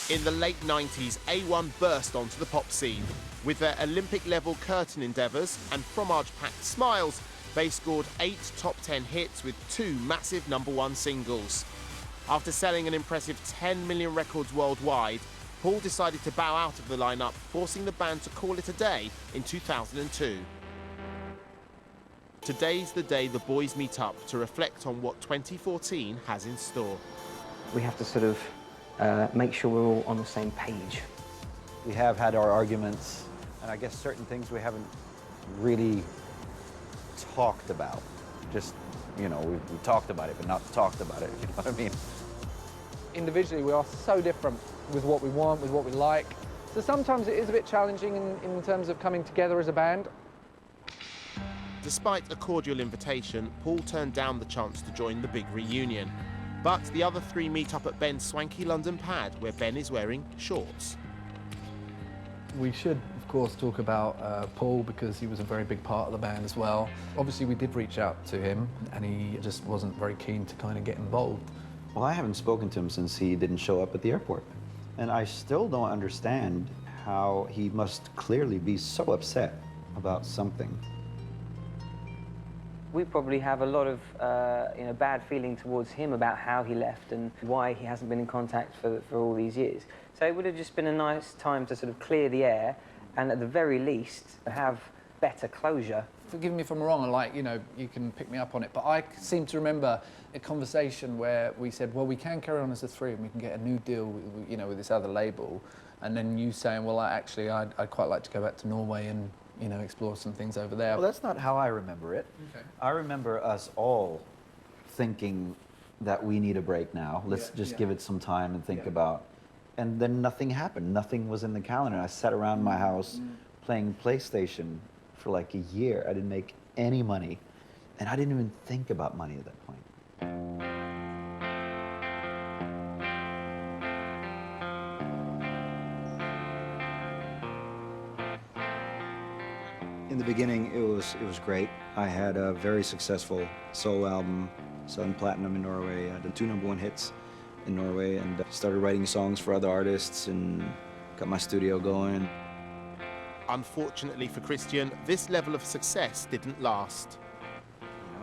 In the late 90s, A1 burst onto the pop scene. With their Olympic-level curtain endeavours and fromage-packed smiles, they scored 8 top 10 hits with 2 massive #1 singles. After selling an impressive 10 million records worldwide, Paul decided to bow out of the lineup, forcing the band to call it a day in 2002. Today's the day the boys meet up to reflect on what 2014 has in store. We have to sort of make sure we're all on the same page. We have had our arguments, and I guess certain things we haven't really talked about. Just, you know, we talked about it, but not talked about it, if you know what I mean. Individually, we are so different with what we want, with what we like. So sometimes it is a bit challenging in terms of coming together as a band. Despite a cordial invitation, Paul turned down the chance to join the big reunion. But the other 3 meet up at Ben's swanky London pad, where Ben is wearing shorts. We should, of course, talk about Paul, because he was a very big part of the band as well. Obviously, we did reach out to him, and he just wasn't very keen to kind of get involved. Well, I haven't spoken to him since he didn't show up at the airport. And I still don't understand how he must clearly be so upset about something. We probably have a lot of bad feeling towards him about how he left and why he hasn't been in contact for all these years. So it would have just been a nice time to sort of clear the air and at the very least have better closure. Forgive me if I'm wrong, like, you know, you can pick me up on it, but I seem to remember a conversation where we said, well, we can carry on as a 3 and we can get a new deal, with this other label. And then you saying, well, actually, I'd quite like to go back to Norway and, explore some things over there. Well, that's not how I remember it. Okay. I remember us all thinking that we need a break now. Let's just give it some time and think about. And then nothing happened. Nothing was in the calendar. I sat around my house playing PlayStation for like a year. I didn't make any money. And I didn't even think about money at that point. In the beginning, it was great. I had a very successful solo album, Southern Platinum in Norway. I did 2 #1 hits in Norway and started writing songs for other artists and got my studio going. Unfortunately for Christian, this level of success didn't last.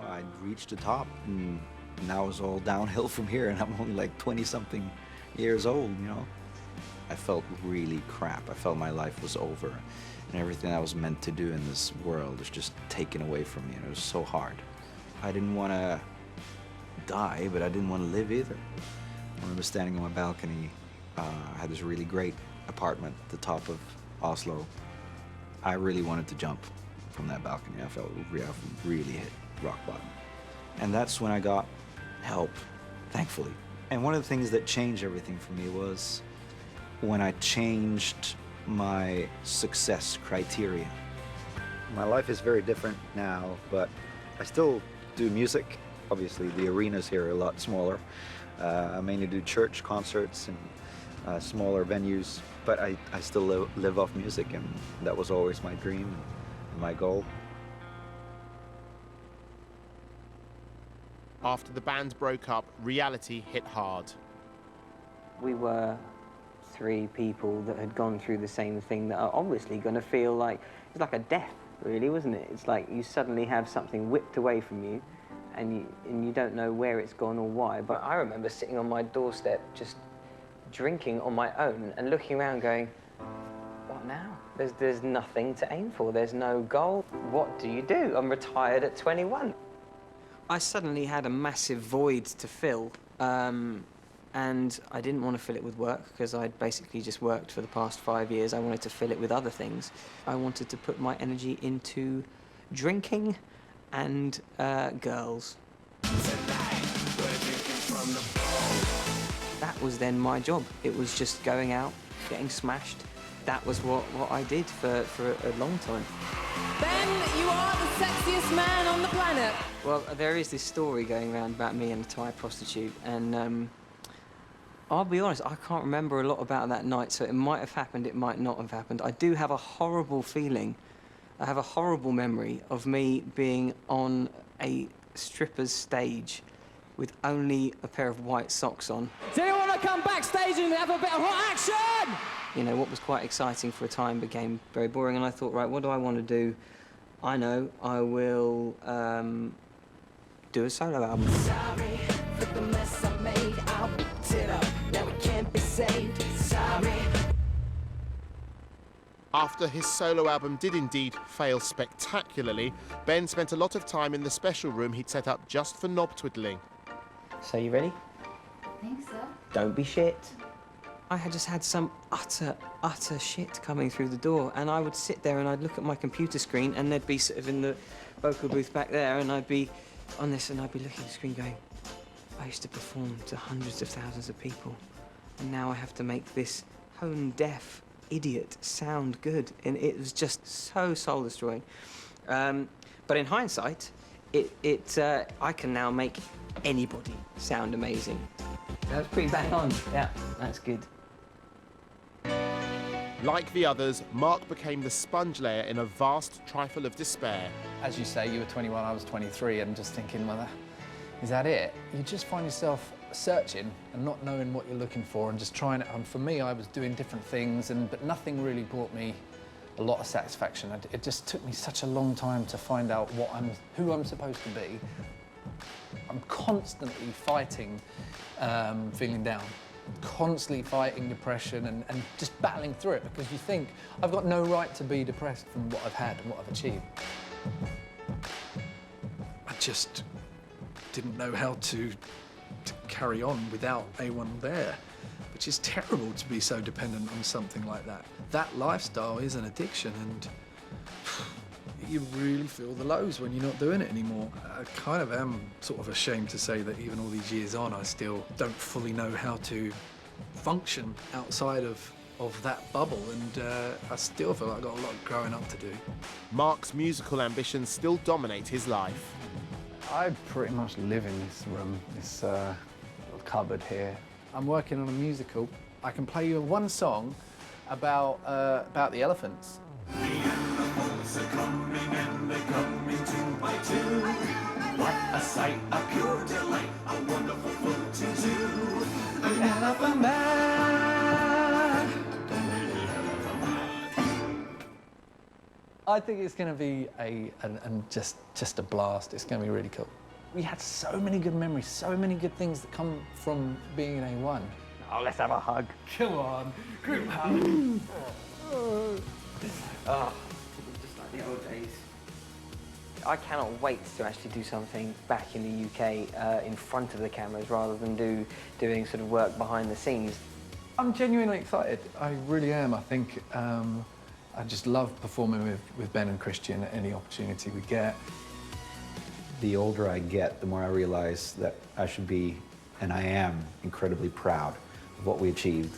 I'd reached the top and now it's all downhill from here, and I'm only like 20-something years old, I felt really crap. I felt my life was over. And everything I was meant to do in this world was just taken away from me, and it was so hard. I didn't want to die, but I didn't want to live either. I remember standing on my balcony. I had this really great apartment at the top of Oslo. I really wanted to jump from that balcony. I felt I really hit rock bottom. And that's when I got help, thankfully. And one of the things that changed everything for me was when I changed my success criteria. My life is very different now, but I still do music. Obviously, the arenas here are a lot smaller. I mainly do church concerts and smaller venues, but I still live off music, and that was always my dream and my goal. After the band broke up, reality hit hard. We were 3 people that had gone through the same thing that are obviously going to feel like, it's like a death, really, wasn't it? It's like you suddenly have something whipped away from you and you don't know where it's gone or why. But I remember sitting on my doorstep just drinking on my own and looking around going, what now? There's nothing to aim for. There's no goal. What do you do? I'm retired at 21. I suddenly had a massive void to fill. And I didn't want to fill it with work because I'd basically just worked for the past 5 years. I wanted to fill it with other things. I wanted to put my energy into drinking and girls. That was then my job. It was just going out, getting smashed. That was what I did for a long time. Ben, you are the sexiest man on the planet. Well, there is this story going around about me and a Thai prostitute, and I'll be honest, I can't remember a lot about that night, so it might have happened, it might not have happened. I do have a horrible feeling. I have a horrible memory of me being on a stripper's stage with only a pair of white socks on. Does anyone want to come backstage and have a bit of hot action! You know, what was quite exciting for a time became very boring, and I thought, right, what do I want to do? I know, I will do a solo album. Sorry for the mess I made. I whipped it up. Now it can't be saved. Sorry. After his solo album did indeed fail spectacularly, Ben spent a lot of time in the special room he'd set up just for knob twiddling. So you ready? I think so. Don't be shit. I had just had some utter shit coming through the door, and I would sit there and I'd look at my computer screen, and they'd be sort of in the vocal booth back there, and I'd be on this, and I'd be looking at the screen going, I used to perform to hundreds of thousands of people, and now I have to make this hone-deaf idiot sound good, and it was just so soul-destroying. But in hindsight, I can now make anybody sound amazing. That's pretty bang on. Yeah, that's good. Like the others, Mark became the sponge layer in a vast trifle of despair. As you say, you were 21, I was 23, and just thinking, well, is that it? You just find yourself searching and not knowing what you're looking for and just trying it. And for me, I was doing different things, but nothing really brought me a lot of satisfaction. It just took me such a long time to find out who I'm supposed to be. I'm constantly fighting feeling down, constantly fighting depression and just battling through it, because you think, I've got no right to be depressed from what I've had and what I've achieved. I just didn't know how to carry on without A1 there, which is terrible to be so dependent on something like that. That lifestyle is an addiction, and you really feel the lows when you're not doing it anymore. I kind of am sort of ashamed to say that even all these years on, I still don't fully know how to function outside of that bubble, and I still feel like I've got a lot of growing up to do. Mark's musical ambitions still dominate his life. I pretty much live in this room, this little cupboard here. I'm working on a musical. I can play you one song about the elephants. The animals are coming and they're coming two by two. What a sight, a pure delight, a wonderful food to do. An elephant man. I think it's going to be just a blast. It's going to be really cool. We had so many good memories, so many good things that come from being in A1. Oh, let's have a hug. Come on, group hug. Oh, just like the old days. I cannot wait to actually do something back in the UK in front of the cameras rather than doing sort of work behind the scenes. I'm genuinely excited. I really am. I think I just love performing with Ben and Christian at any opportunity we get. The older I get, the more I realize that I should be, and I am, incredibly proud of what we achieved.